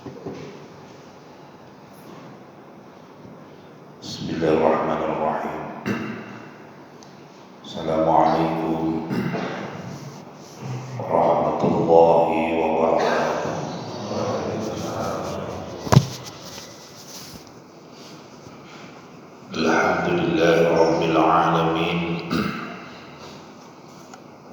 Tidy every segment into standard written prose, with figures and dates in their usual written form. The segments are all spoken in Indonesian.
Bismillahirrahmanirrahim. Assalamualaikum warahmatullahi wabarakatuh. Alhamdulillahi rabbil alamin.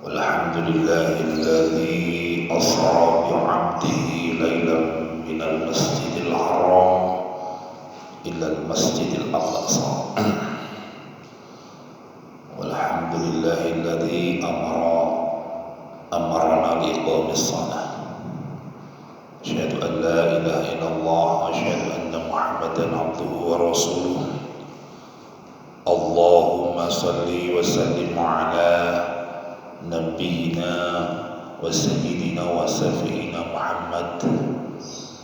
Walhamdulillahilladzi asra bi'abdihi laylan minal masjidil haram ilal masjidil aqsa. Walhamdulillahilladzi amarna liqamis shalah. Asyhadu an la ilaha illallah wa asyhadu anna Muhammadan abduhu wa rasuluh. Allahumma salli wa sallim ala nabiyyina wa sayyidina wa safiina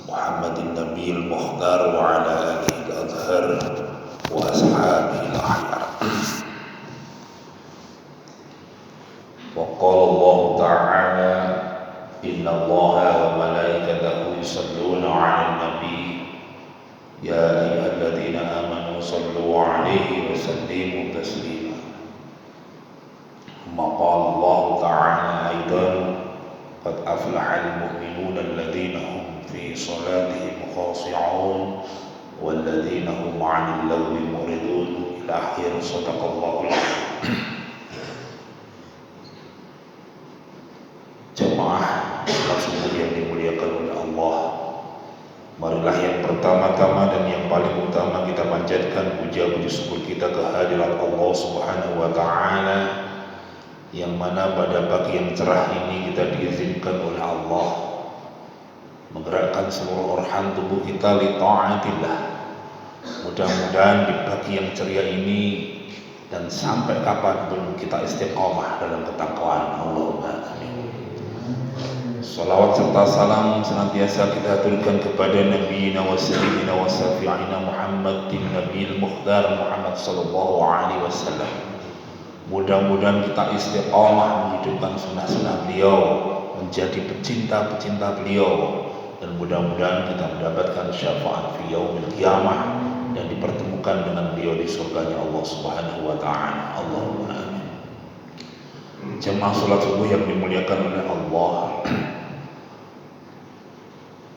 Muhammadin nabiyil mukhtar wa ala alihi al-azhar wa ashabihi al-ahyar. Wa qala Allah ta'ala inna Allaha wa malaikatahu yusalluna 'alan nabi ya ayyuhalladzina amanu sallu 'alaihi wa sallimu taslima. Ma qala Allah ta'ala aidan qad aflahal mu'minuna alladhina hum fi salatihim khashi'un walladzina hum 'anil lagwi muridun ila akhir. Shadaqallahul azim. Jemaah salat subuh yang dimuliakan oleh Allah, marilah yang pertama-tama dan yang paling utama kita panjatkan puja-puji syukur kita kehadirat Allah Subhanahu wa ta'ala, yang mana pada pagi yang cerah ini kita diizinkan oleh Allah menggerakkan seluruh organ tubuh kita li ta'atillah. Mudah-mudahan di pagi yang ceria ini dan sampai kapanpun kita istiqomah dalam ketakwaan. Allahumma amin. Salawat serta salam senantiasa kita aturkan kepada Nabi wa sayyidina wa syafi'ina Muhammadin Nabil Mukhtar Muhammad sallallahu alaihi wasallam. Mudah-mudahan kita istiqamah menghidupkan sunnah-sunnah beliau, menjadi pecinta-pecinta beliau, dan mudah-mudahan kita mendapatkan syafaat fi yaumil qiyamah dan dipertemukan dengan beliau di surganya Allah Subhanahu wa ta'ala. Allahumma amin. Jemaah salat subuh yang dimuliakan oleh Allah,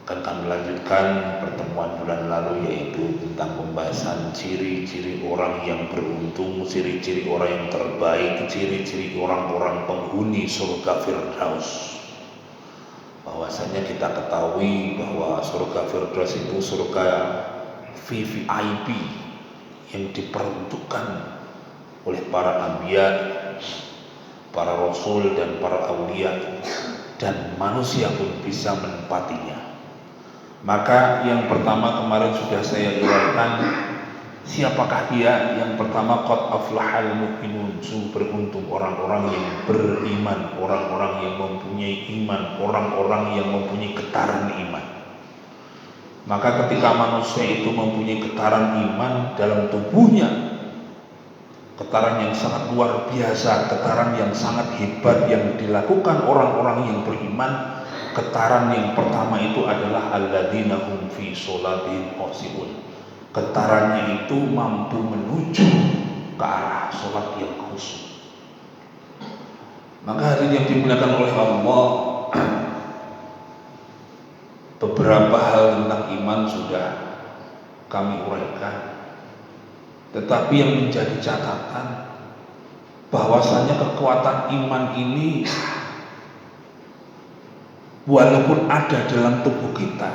akan kami lanjutkan pertemuan bulan lalu, yaitu tentang pembahasan ciri-ciri orang yang beruntung, ciri-ciri orang yang terbaik, ciri-ciri orang-orang penghuni surga Firdaus. Bahwasanya kita ketahui bahwa surga Firdaus itu surga VVIP yang diperuntukkan oleh para anbiya, para rasul dan para aulia, dan manusia pun bisa menempatinya. Maka yang pertama kemarin sudah saya uraikan, siapakah dia? Yang pertama, qad aflahal mu'minun, sungguh beruntung orang-orang yang beriman, orang-orang yang mempunyai iman, orang-orang yang mempunyai getaran iman. Maka ketika manusia itu mempunyai getaran iman dalam tubuhnya, getaran yang sangat luar biasa, getaran yang sangat hebat yang dilakukan orang-orang yang beriman, getaran yang pertama itu adalah alladzina hum fi sholatihim khashi'un. Getarannya itu mampu menuju ke arah sholat yang khusyuk. Maka hari yang dimuliakan oleh Allah, beberapa hal tentang iman sudah kami uraikan, tetapi yang menjadi catatan bahwasanya kekuatan iman ini walaupun ada dalam tubuh kita,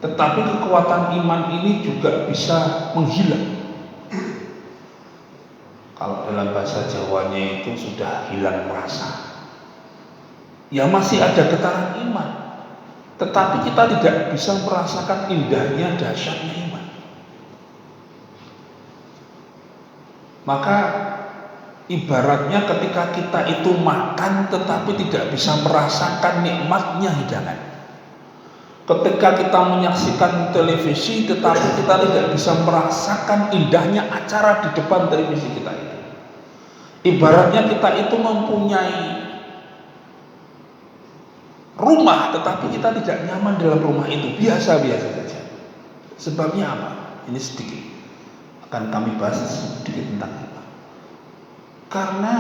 tetapi kekuatan iman ini juga bisa menghilang. Kalau dalam bahasa Jawanya itu sudah hilang rasa. Ya masih ada getaran iman, tetapi kita tidak bisa merasakan indahnya, dahsyatnya iman. Maka ibaratnya ketika kita itu makan tetapi tidak bisa merasakan nikmatnya hidangan. Ketika kita menyaksikan televisi tetapi kita tidak bisa merasakan indahnya acara di depan televisi kita itu. Ibaratnya kita itu mempunyai rumah, tetapi kita tidak nyaman dalam rumah itu, biasa-biasa saja. Sebabnya apa? Ini sedikit akan kami bahas sedikit tentang iman. Karena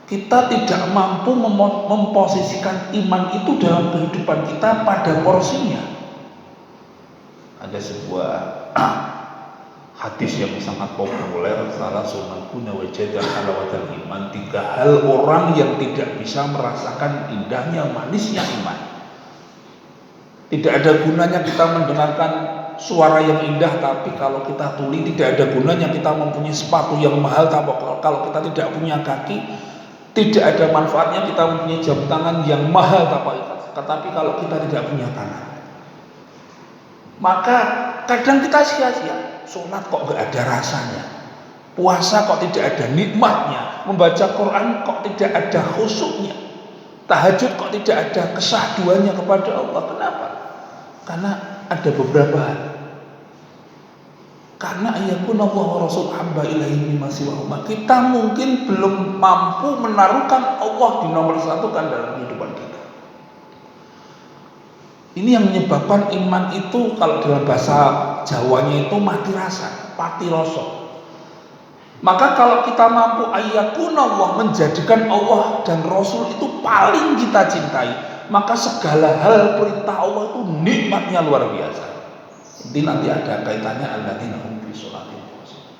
kita tidak mampu memposisikan iman itu dalam kehidupan kita pada porsinya. Ada sebuah hadis yang sangat populer, salah sunan kuna wajada halawatal iman, 3 hal orang yang tidak bisa merasakan indahnya manisnya iman. Tidak ada gunanya kita mendengarkan suara yang indah, tapi kalau kita tuli. Tidak ada gunanya kita mempunyai sepatu yang mahal, tapi kalau kita tidak punya kaki. Tidak ada manfaatnya kita mempunyai jam tangan yang mahal, tetapi kalau kita tidak punya tangan. Maka kadang kita sia-sia. Sholat kok gak ada rasanya, puasa kok tidak ada nikmatnya, membaca Quran kok tidak ada khusyuknya, tahajud kok tidak ada kesahduannya kepada Allah. Kenapa? Karena ada beberapa hal. Karena ayakun Allah wa rasul hamba ilahi mimma siwahuma, kita mungkin belum mampu menaruhkan Allah di nomor 1 kan dalam kehidupan kita. Ini yang menyebabkan iman itu, kalau dalam bahasa Jawanya itu mati rasa, pati rasa. Maka kalau kita mampu ayakun Allah, menjadikan Allah dan Rasul itu paling kita cintai, maka segala hal perintah Allah itu nikmatnya luar biasa. Jadi nanti ada kaitannya alladzina hum fi sholatihim khashi'un.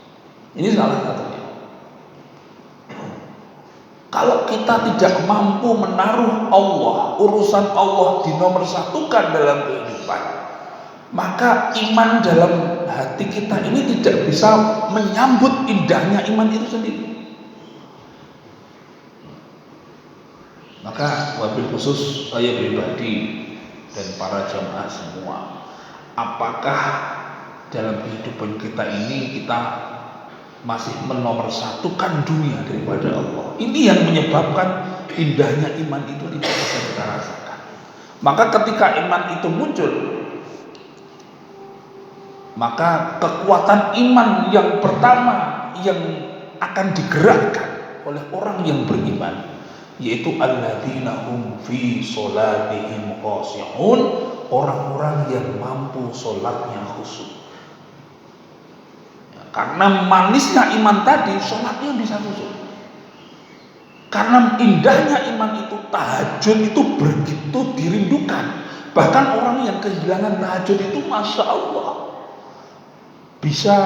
Ini salah satunya. Kalau kita tidak mampu menaruh Allah, urusan Allah di nomor 1 kan dalam kehidupan, maka iman dalam hati kita ini tidak bisa menyambut indahnya iman itu sendiri. Maka wabil khusus saya pribadi dan para jamaah semua, apakah dalam kehidupan kita ini kita masih menomorsatukan dunia daripada Allah? Ini yang menyebabkan indahnya iman itu tidak bisa kita rasakan. Maka ketika iman itu muncul, maka kekuatan iman yang pertama yang akan digerakkan oleh orang yang beriman, yaitu alladzina hum fi sholatihim khashi'un, orang-orang yang mampu sholatnya khusyuk. Karena manisnya iman tadi, sholatnya bisa khusyuk. Karena indahnya iman itu, tahajud itu begitu dirindukan. Bahkan orang yang kehilangan tahajud itu, masya Allah, bisa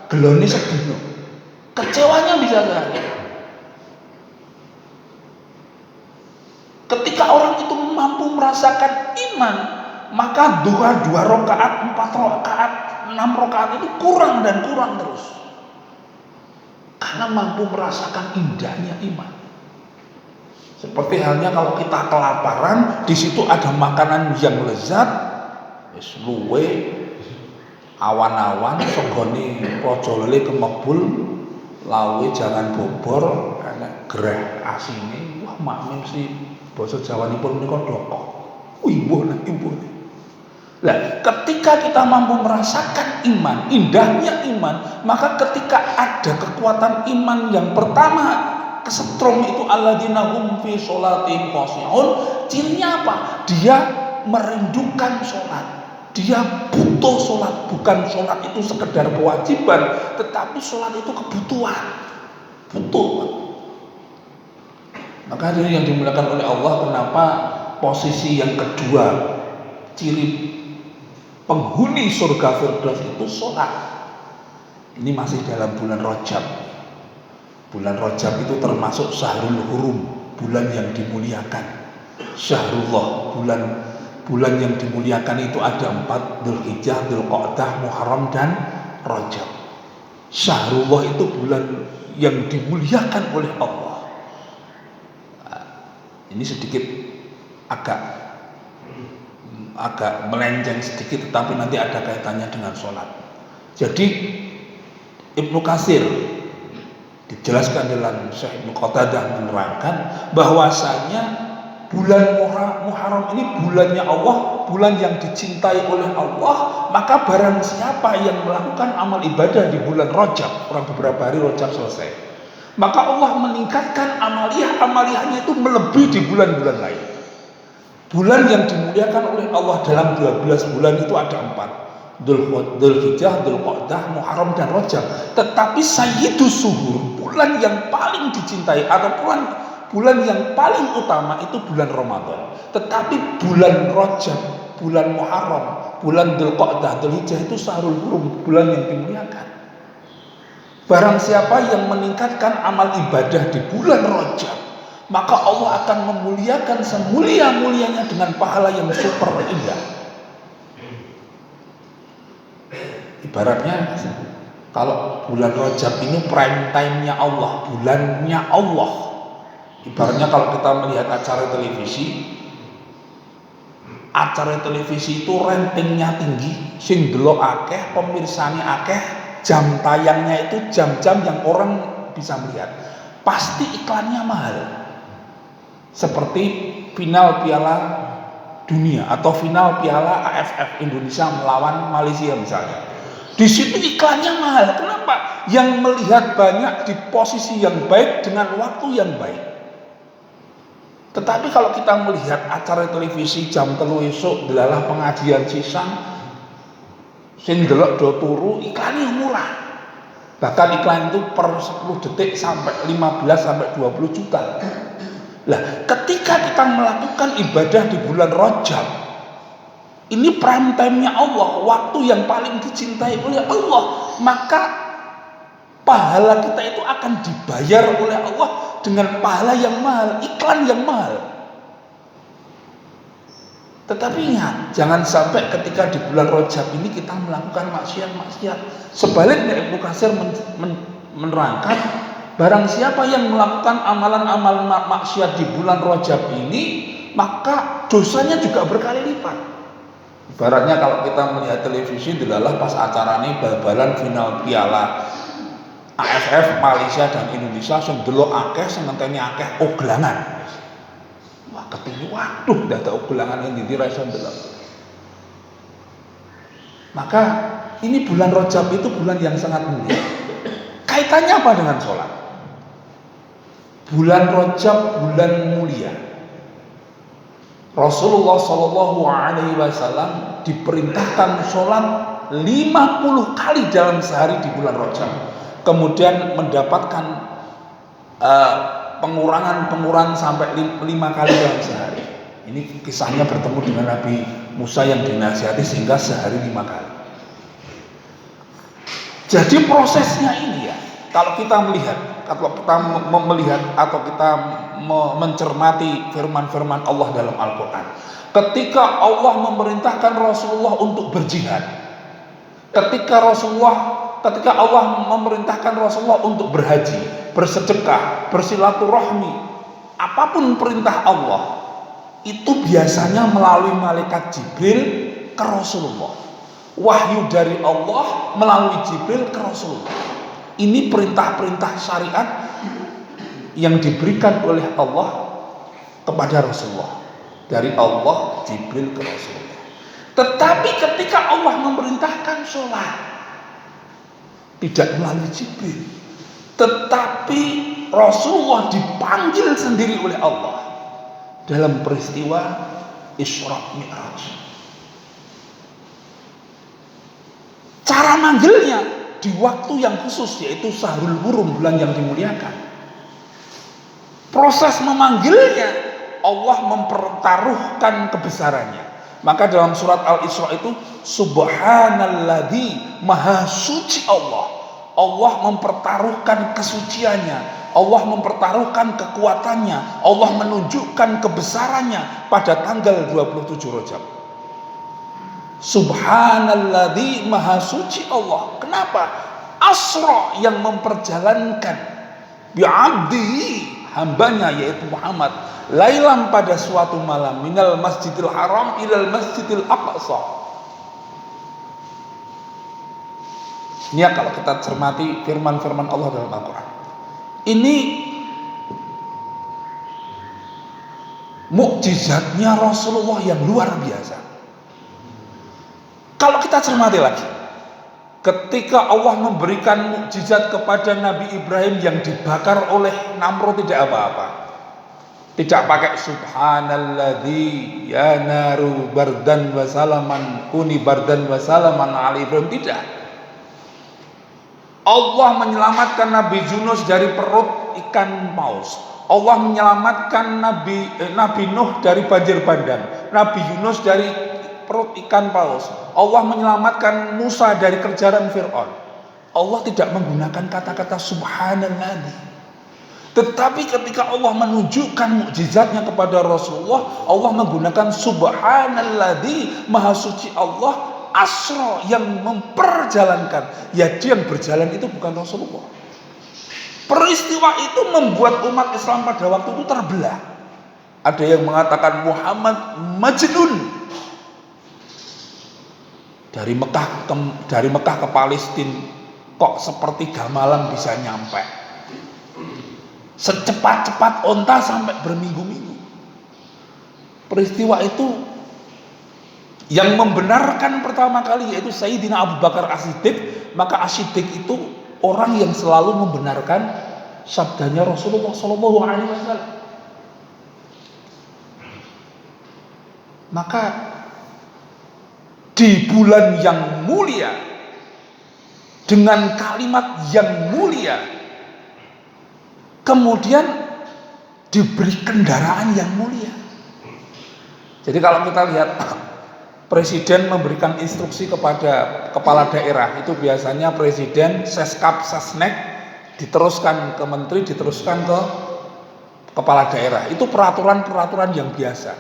geloni sedino, kecewanya bisa saja. Ketika orang itu mampu merasakan iman, maka 2 rakaat, 4 rakaat, 6 rakaat itu kurang dan kurang terus. Karena mampu merasakan indahnya iman. Seperti halnya kalau kita kelaparan, di situ ada makanan yang lezat, wis luwe, awan-awan, sogone pojo lele kemebul, lawe jangan bobor, enek gereh asine, wah makmum sih. Basa Jawanipun menika dhokok. Ibu. Lah, ketika kita mampu merasakan iman, indahnya iman, maka ketika ada kekuatan iman yang pertama kesetrum itu alladzina hum fi sholatihim khashi'un, cirinya apa? Dia merindukan sholat. Dia butuh sholat, bukan sholat itu sekedar kewajiban, tetapi sholat itu kebutuhan. Butuh. Maka ini yang dimuliakan oleh Allah, kenapa posisi yang kedua ciri penghuni surga Firdaus itu sholat. Ini masih dalam bulan Rajab. Bulan Rajab itu termasuk Syahrul Hurum, bulan yang dimuliakan. Syahrullah, bulan yang dimuliakan itu ada 4, Dzulhijjah, Dzulqa'dah, Muharram dan Rajab. Syahrullah itu bulan yang dimuliakan oleh Allah. Ini sedikit agak melenceng sedikit, tetapi nanti ada kaitannya dengan sholat. Jadi Ibnu Katsir dijelaskan dalam Syekh Ibnu Qatadah menerangkan bahwasanya bulan Muharram ini bulannya Allah, bulan yang dicintai oleh Allah. Maka barang siapa yang melakukan amal ibadah di bulan Rajab, kurang beberapa hari Rajab selesai, maka Allah meningkatkan amaliyahnya itu melebihi di bulan-bulan lain. Bulan yang dimuliakan oleh Allah dalam 12 bulan itu ada 4. Dzulhijjah, Dzulqa'dah, Muharram dan Rajab. Tetapi Sayyidus Syuhur, bulan yang paling dicintai atau bulan yang paling utama itu bulan Ramadan. Tetapi bulan Rajab, bulan Muharram, bulan Dzulqa'dah, Dzulhijjah itu Syahrul Hurum, bulan yang dimuliakan. Barang siapa yang meningkatkan amal ibadah di bulan Rajab, maka Allah akan memuliakan semulia-mulianya dengan pahala yang super indah. Ibaratnya kalau bulan Rajab ini prime time-nya Allah, bulannya Allah. Ibaratnya kalau kita melihat acara televisi itu ratingnya tinggi, sing delok akeh, pemirsane akeh, jam tayangnya itu jam-jam yang orang bisa melihat. Pasti iklannya mahal. Seperti final Piala Dunia atau final Piala AFF Indonesia melawan Malaysia misalnya. Di situ iklannya mahal. Kenapa? Yang melihat banyak di posisi yang baik dengan waktu yang baik. Tetapi kalau kita melihat acara televisi jam 3 esuk delalah pengajian sisan, sing delok do turu, iklannya murah. Bahkan iklan itu per 10 detik sampai 15 sampai 20 juta. Lah, ketika kita melakukan ibadah di bulan Rajab, ini prime time-nya Allah, waktu yang paling dicintai oleh Allah, maka pahala kita itu akan dibayar oleh Allah dengan pahala yang mahal, iklan yang mahal. Tetapi ingat, jangan sampai ketika di bulan Rajab ini kita melakukan maksiat-maksiat. Sebaliknya Ibnu Katsir menerangkan, barang siapa yang melakukan amalan-amalan maksiat di bulan Rajab ini, maka dosanya juga berkali lipat. Ibaratnya kalau kita melihat televisi adalah pas acara ini bal-balan final Piala AFF Malaysia dan Indonesia, sing delok akeh, sing ngenteni akeh oglangan. Wah, ketemu, waduh, dah ada oglangan yang dirasa delok. Maka ini bulan Rajab itu bulan yang sangat mulia. Kaitannya apa dengan sholat? Bulan Rajab bulan mulia. Rasulullah Shallallahu Alaihi Wasallam diperintahkan sholat 50 kali dalam sehari di bulan Rajab. Kemudian mendapatkan pengurangan sampai 5 kali dalam sehari. Ini kisahnya bertemu dengan Nabi Musa yang dinasihati sehingga sehari 5 kali. Jadi prosesnya ini ya, kalau kita melihat atau kita mencermati firman-firman Allah dalam Al-Quran, ketika Allah memerintahkan Rasulullah untuk berjihad, ketika Allah memerintahkan Rasulullah untuk berhaji, bersedekah, bersilaturahmi, apapun perintah Allah itu biasanya melalui malaikat Jibril ke Rasulullah. Wahyu dari Allah melalui Jibril ke Rasulullah. Ini perintah-perintah syariat yang diberikan oleh Allah kepada Rasulullah. Dari Allah, Jibril ke Rasulullah. Tetapi ketika Allah memerintahkan sholat, tidak melalui Jibril, tetapi Rasulullah dipanggil sendiri oleh Allah dalam peristiwa Isra Mi'raj. Cara manggilnya di waktu yang khusus, yaitu Syahrul Hurum, bulan yang dimuliakan. Proses memanggilnya, Allah mempertaruhkan kebesarannya. Maka dalam surat Al-Isra itu, Subhanalladzi, maha suci Allah. Allah mempertaruhkan kesuciannya, Allah mempertaruhkan kekuatannya, Allah menunjukkan kebesarannya pada tanggal 27 Rajab. Subhanalladzi, maha suci Allah. Kenapa? Asra, yang memperjalankan bi'abdihi, hambanya yaitu Muhammad, lailam, pada suatu malam, minal masjidil haram ilal masjidil aqsa. Ini kalau kita cermati firman-firman Allah dalam Al-Quran, ini mukjizatnya Rasulullah yang luar biasa. Kalau kita cermati lagi, ketika Allah memberikan mukjizat kepada Nabi Ibrahim yang dibakar oleh Namrud tidak apa-apa. Tidak pakai subhanalladzi ya naru bardan wa salaman kuni bardan wa salaman ala Ibrahim, tidak. Allah menyelamatkan Nabi Yunus dari perut ikan paus. Allah menyelamatkan Nabi Nuh dari banjir bandang, Nabi Yunus dari perut ikan paus. Allah menyelamatkan Musa dari kejaran Fir'aun. Allah tidak menggunakan kata-kata subhanalladzi. Tetapi ketika Allah menunjukkan mukjizatnya kepada Rasulullah, Allah menggunakan subhanalladzi, maha suci Allah, asra, yang memperjalankan. Ya, dia yang berjalan itu bukan Rasulullah. Peristiwa itu membuat umat Islam pada waktu itu terbelah. Ada yang mengatakan Muhammad majnun. Dari Mekah ke Palestina kok sepertiga malam bisa nyampe. Secepat-cepat onta sampai berminggu-minggu. Peristiwa itu yang membenarkan pertama kali yaitu Sayyidina Abu Bakar As-Siddiq. Maka As-Siddiq itu orang yang selalu membenarkan sabdanya Rasulullah SAW. Maka di bulan yang mulia, dengan kalimat yang mulia, kemudian diberi kendaraan yang mulia. Jadi kalau kita lihat presiden memberikan instruksi kepada kepala daerah, itu biasanya presiden seskap sesnek diteruskan ke menteri, diteruskan ke kepala daerah. Itu peraturan-peraturan yang biasa.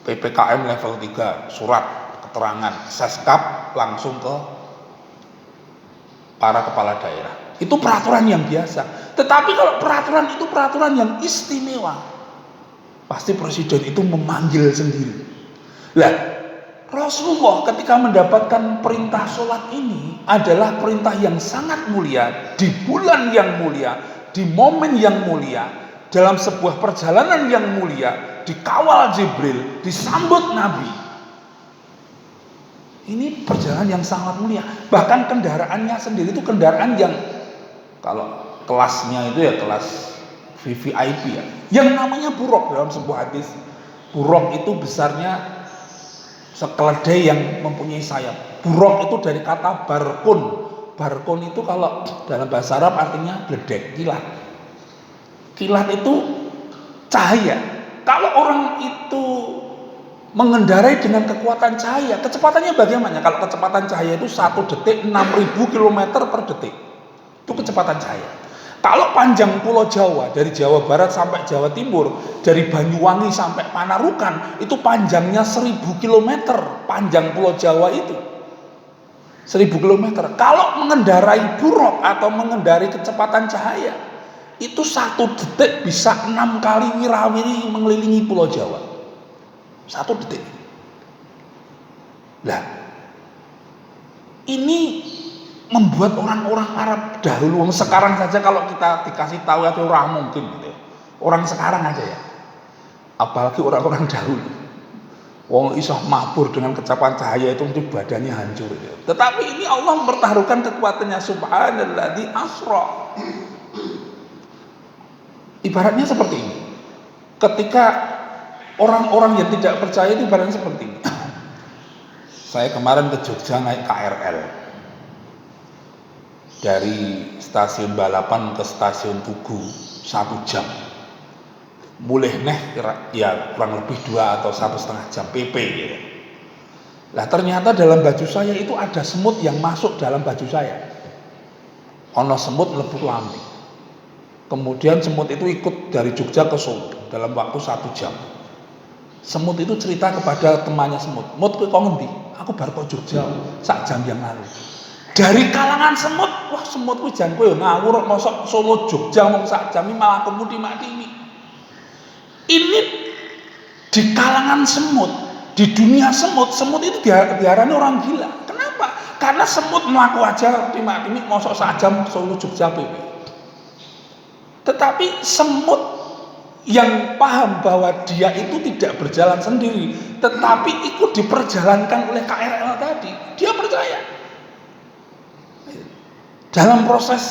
PPKM level 3, surat keterangan seskap langsung ke para kepala daerah. Itu peraturan yang biasa. Tetapi kalau peraturan itu peraturan yang istimewa, pasti presiden itu memanggil sendiri. Lah, Rasulullah ketika mendapatkan perintah sholat ini adalah perintah yang sangat mulia, di bulan yang mulia, di momen yang mulia, dalam sebuah perjalanan yang mulia, dikawal Jibril, disambut Nabi. Ini perjalanan yang sangat mulia. Bahkan kendaraannya sendiri itu kendaraan yang, kalau kelasnya itu ya kelas VVIP ya, yang namanya buruk dalam sebuah hadis. Buruk itu besarnya sekeledai yang mempunyai sayap. Buruk itu dari kata barkun. Barkun itu kalau dalam bahasa Arab artinya gledek, kilat. Kilat itu cahaya. Kalau orang itu mengendarai dengan kekuatan cahaya, kecepatannya bagaimana? Kalau kecepatan cahaya itu 1 detik 6.000 km per detik. Itu kecepatan cahaya. Kalau panjang Pulau Jawa, dari Jawa Barat sampai Jawa Timur, dari Banyuwangi sampai Panarukan, itu panjangnya 1.000 km, panjang Pulau Jawa itu 1.000 km. Kalau mengendarai buruk atau mengendarai kecepatan cahaya, itu 1 detik bisa 6 kali wirawiri mengelilingi Pulau Jawa. 1 detik. Nah, ini membuat orang-orang Arab dahulu, sekarang saja kalau kita dikasih tahu itu orang mungkin gitu ya. Orang sekarang aja ya. Apalagi orang-orang dahulu. Wong iso mabur dengan kecepatan cahaya itu mesti badannya hancur gitu. Tetapi ini Allah mempertaruhkan kekuatannya, subhanalladzi asra. Ibaratnya seperti ini. Ketika orang-orang yang tidak percaya itu ibaratnya seperti ini. Saya kemarin ke Jogja naik KRL. Dari stasiun Balapan ke stasiun Tugu 1 jam. Mulai ya kurang lebih 2 atau 1,5 jam PP gitu. Lah ternyata dalam baju saya itu ada semut yang masuk dalam baju saya. Ono semut mlebu lambe. Kemudian semut itu ikut dari Jogja ke Solo dalam waktu 1 jam. Semut itu cerita kepada temannya semut, "Mut kowe kok ngendi?" "Aku baru ke Jogja 1 jam yang lalu." Dari kalangan semut, wah semut kuwi jan kowe ngawur, mosok Solo Jogja mung 1 jam iki malah kemudi matini. Ini di kalangan semut, di dunia semut, semut itu diarani orang gila. Kenapa? Karena semut melaku aja timik-timik mosok 1 jam Solo Jogja PP. Tetapi semut yang paham bahwa dia itu tidak berjalan sendiri, tetapi ikut diperjalankan oleh KRL tadi, dia percaya. Dalam proses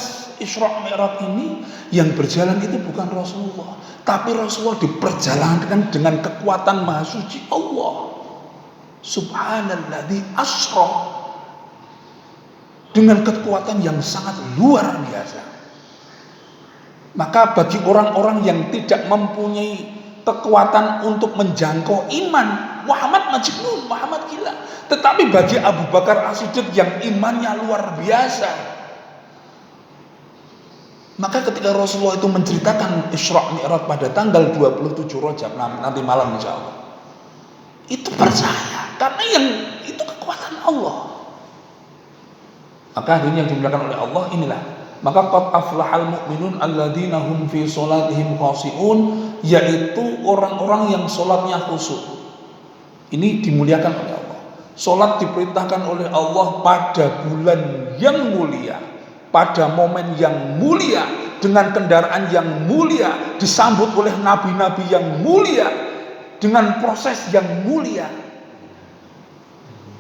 Isra Mi'raj ini yang berjalan itu bukan Rasulullah, tapi Rasulullah diperjalankan dengan kekuatan Maha Suci Allah. Subhanalladzi asra, dengan kekuatan yang sangat luar biasa. Maka bagi orang-orang yang tidak mempunyai kekuatan untuk menjangkau iman, Muhammad majnun, Muhammad gila. Tetapi bagi Abu Bakar As-Siddiq yang imannya luar biasa, maka ketika Rasulullah itu menceritakan Isra Mi'raj pada tanggal 27 Rajab nanti malam insya Allah, itu percaya, karena yang itu kekuatan Allah. Maka hadirin yang dimuliakan oleh Allah, inilah maka qad aflahal mu'minun alladzina hum fi sholatihim khashi'un, yaitu orang-orang yang sholatnya khusyuk. Ini dimuliakan oleh Allah. Sholat diperintahkan oleh Allah pada bulan yang mulia, pada momen yang mulia, dengan kendaraan yang mulia, disambut oleh nabi-nabi yang mulia, dengan proses yang mulia.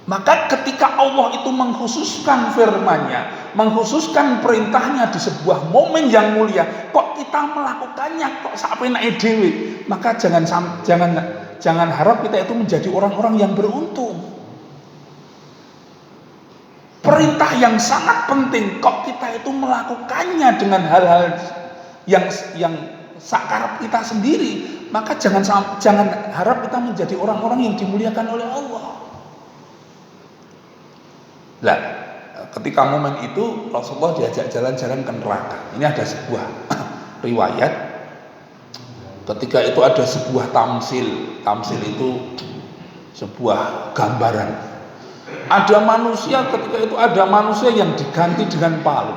Maka ketika Allah itu mengkhususkan firman-Nya, mengkhususkan perintahnya di sebuah momen yang mulia, kok kita melakukannya kok sampai naik dewe, maka jangan harap kita itu menjadi orang-orang yang beruntung. Perintah yang sangat penting kok kita itu melakukannya dengan hal-hal yang sakarap kita sendiri, maka jangan harap kita menjadi orang-orang yang dimuliakan oleh Allah. Lah, ketika momen itu Rasulullah diajak jalan-jalan ke neraka. Ini ada sebuah riwayat, ketika itu ada sebuah tamsil. Tamsil itu sebuah gambaran. Ada manusia, ketika itu ada manusia yang diganti dengan palu.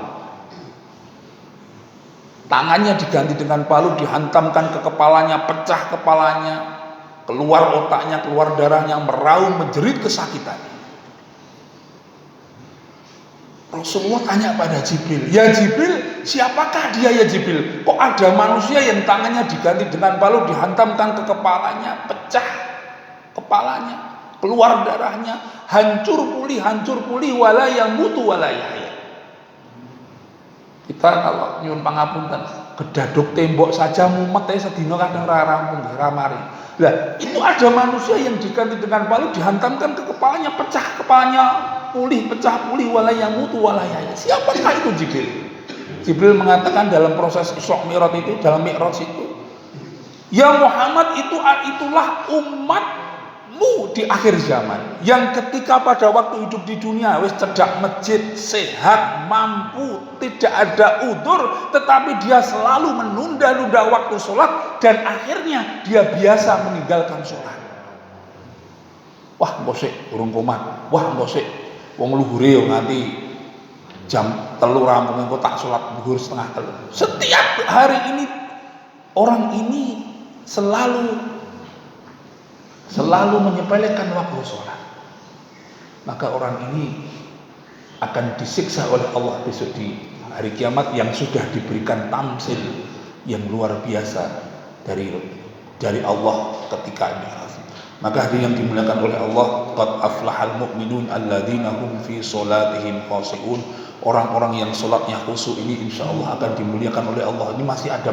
Tangannya diganti dengan palu, dihantamkan ke kepalanya, pecah kepalanya, keluar otaknya, keluar darahnya, meraung, menjerit kesakitan. Rasulullah tanya pada Jibril, "Ya Jibril, siapakah dia ya Jibril? Kok ada manusia yang tangannya diganti dengan palu, dihantamkan ke kepalanya, pecah kepalanya, keluar darahnya, hancur pulih, wala yamutu wala yahya." Kita kalau nyuwun pangapunten, gedaduk tembok saja mumet sedina kadang ra rampung, ra mari. Lah, itu ada manusia yang diganti dengan palu, dihantamkan ke kepalanya, pecah kepalanya, pecah pulih, wala yamutu wala yahya. Siapakah itu Jibril? Jibril mengatakan dalam proses Isra Mi'raj itu, dalam Mi'raj itu, ya Muhammad, itulah umatmu di akhir zaman, yang ketika pada waktu hidup di dunia wis cedak masjid, sehat, mampu, tidak ada udzur, tetapi dia selalu menunda-nunda waktu sholat, dan akhirnya dia biasa meninggalkan sholat. Wah, mbosek urung komat, wah mbosek wong luhure yo nganti jam 3 rampung engko tak sholat zuhur setengah 3. Setiap hari ini orang ini selalu menyepelekan waktu sholat. Maka orang ini akan disiksa oleh Allah besok di hari kiamat, yang sudah diberikan tamsil yang luar biasa dari Allah ketika ini. Maka hadirin yang dimuliakan oleh Allah, qad aflahal mu'minun alladzina hum fi sholatihim khashi'un. Orang-orang yang sholatnya khusyuk ini insyaallah akan dimuliakan oleh Allah. Ini masih ada